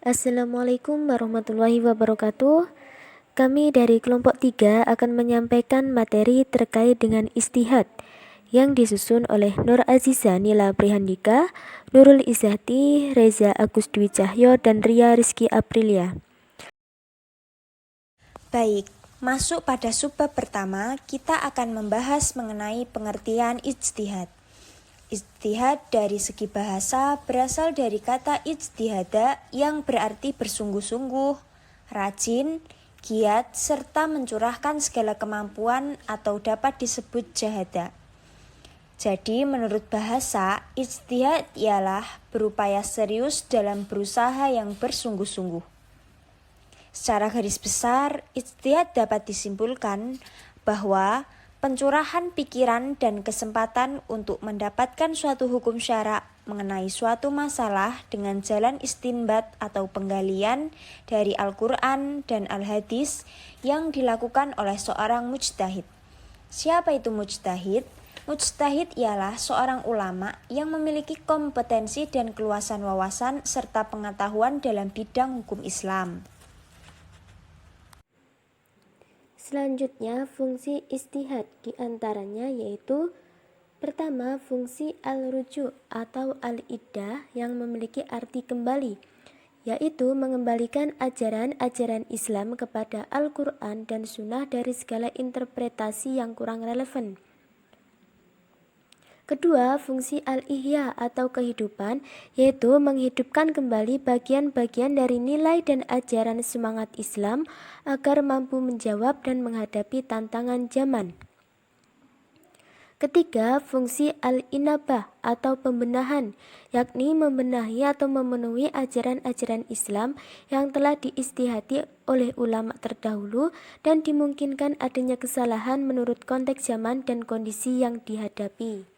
Assalamualaikum warahmatullahi wabarakatuh. Kami dari kelompok 3 akan menyampaikan materi terkait dengan ijtihad yang disusun oleh Nur Aziza Nila Prihandika, Nurul Izzati, Reza Agus Dwi Cahyo, dan Ria Rizky Aprilia. Baik, masuk pada subbab pertama, kita akan membahas mengenai pengertian ijtihad. Ijtihad dari segi bahasa berasal dari kata ijtihada yang berarti bersungguh-sungguh, rajin, giat, serta mencurahkan segala kemampuan atau dapat disebut jahada. Jadi menurut bahasa, ijtihad ialah berupaya serius dalam berusaha yang bersungguh-sungguh. Secara garis besar, ijtihad dapat disimpulkan bahwa pencurahan pikiran dan kesempatan untuk mendapatkan suatu hukum syara mengenai suatu masalah dengan jalan istinbat atau penggalian dari Al-Quran dan Al-Hadis yang dilakukan oleh seorang mujtahid. Siapa itu mujtahid? Mujtahid ialah seorang ulama yang memiliki kompetensi dan keluasan wawasan serta pengetahuan dalam bidang hukum Islam. Selanjutnya, fungsi ijtihad diantaranya yaitu: pertama, fungsi al-ruju' atau al-iddah yang memiliki arti kembali, yaitu mengembalikan ajaran-ajaran Islam kepada Al-Quran dan Sunnah dari segala interpretasi yang kurang relevan. Kedua, fungsi al-ihya atau kehidupan, yaitu menghidupkan kembali bagian-bagian dari nilai dan ajaran semangat Islam agar mampu menjawab dan menghadapi tantangan zaman. Ketiga, fungsi al-inabah atau pembenahan, yakni membenahi atau memenuhi ajaran-ajaran Islam yang telah diijtihadi oleh ulama terdahulu dan dimungkinkan adanya kesalahan menurut konteks zaman dan kondisi yang dihadapi.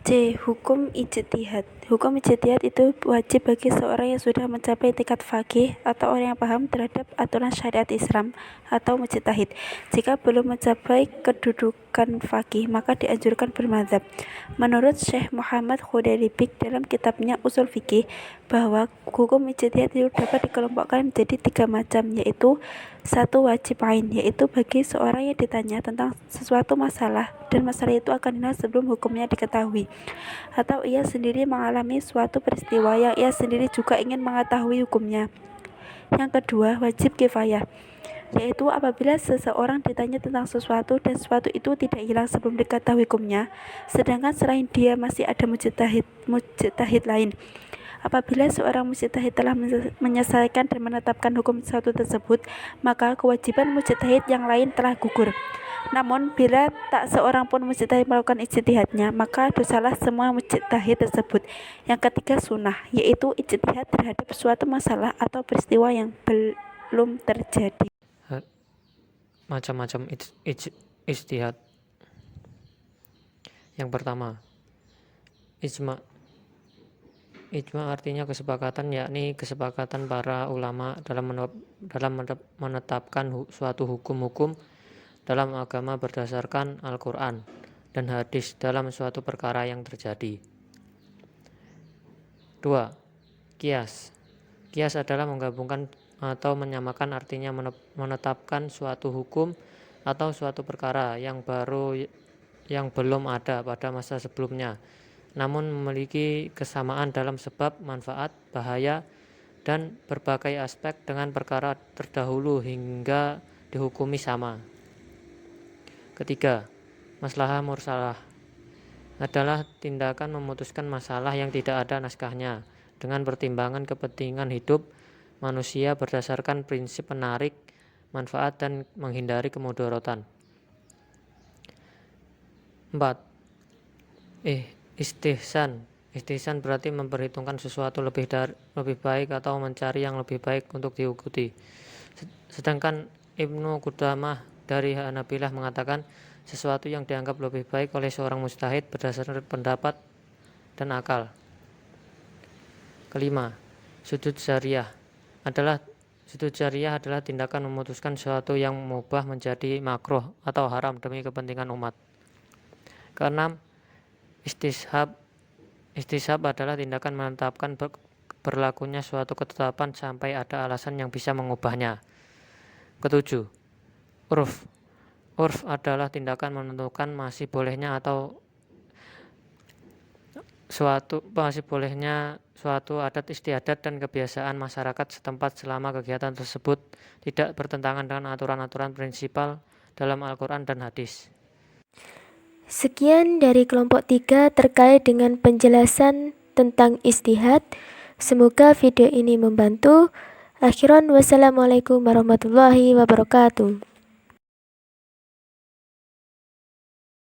C. Hukum ijtihad. Hukum ijtihad itu wajib bagi seorang yang sudah mencapai tingkat faqih atau orang yang paham terhadap aturan syariat Islam atau mujtahid. Jika belum mencapai kedudukan faqih, maka dianjurkan bermadzhab. Menurut Syekh Muhammad Khudailibik dalam kitabnya Ushul Fiqih, bahwa hukum ijtihad itu dapat dikelompokkan menjadi 3 macam, yaitu: 1. Wajib ain, yaitu bagi seorang yang ditanya tentang sesuatu masalah dan masalah itu akan hilang sebelum hukumnya diketahui, atau ia sendiri mengalami suatu peristiwa yang ia sendiri juga ingin mengetahui hukumnya. Yang kedua, wajib kifayah, yaitu apabila seseorang ditanya tentang sesuatu dan sesuatu itu tidak hilang sebelum diketahui hukumnya, sedangkan selain dia masih ada mujtahid lain. Apabila seorang mujtahid telah menyelesaikan dan menetapkan hukum sesuatu tersebut, maka kewajiban mujtahid yang lain telah gugur. Namun, bila tak seorang pun mujtahid melakukan ijtihadnya, maka dosalah semua mujtahid tersebut. Yang ketiga, sunnah, yaitu ijtihad terhadap suatu masalah atau peristiwa yang belum terjadi. Macam-macam ijtihad. Yang pertama, ijma'. Ijma' artinya kesepakatan, yakni kesepakatan para ulama dalam menetapkan suatu hukum-hukum dalam agama berdasarkan Al-Quran dan hadis dalam suatu perkara yang terjadi. 2. Qiyas. Qiyas adalah menggabungkan atau menyamakan, artinya menetapkan suatu hukum atau suatu perkara yang baru yang belum ada pada masa sebelumnya, namun memiliki kesamaan dalam sebab, manfaat, bahaya, dan berbagai aspek dengan perkara terdahulu hingga dihukumi sama. Ketiga, maslahah mursalah adalah tindakan memutuskan masalah yang tidak ada naskahnya dengan pertimbangan kepentingan hidup manusia berdasarkan prinsip menarik manfaat dan menghindari kemudorotan. 4. Istihsan. Istihsan berarti memperhitungkan sesuatu lebih baik atau mencari yang lebih baik untuk diikuti. Sedangkan Ibnu Qudamah dari Hanabilah mengatakan sesuatu yang dianggap lebih baik oleh seorang mujtahid berdasarkan pendapat dan akal. Kelima, sudud syariah adalah tindakan memutuskan sesuatu yang mubah menjadi makruh atau haram demi kepentingan umat. Keenam, istishab adalah tindakan menetapkan berlakunya suatu ketetapan sampai ada alasan yang bisa mengubahnya. Ketujuh, urf. Urf adalah tindakan menentukan masih bolehnya suatu adat istiadat dan kebiasaan masyarakat setempat selama kegiatan tersebut tidak bertentangan dengan aturan-aturan prinsipal dalam Al-Quran dan hadis. Sekian dari kelompok 3 terkait dengan penjelasan tentang ijtihad. Semoga video ini membantu. Akhiran wassalamualaikum warahmatullahi wabarakatuh.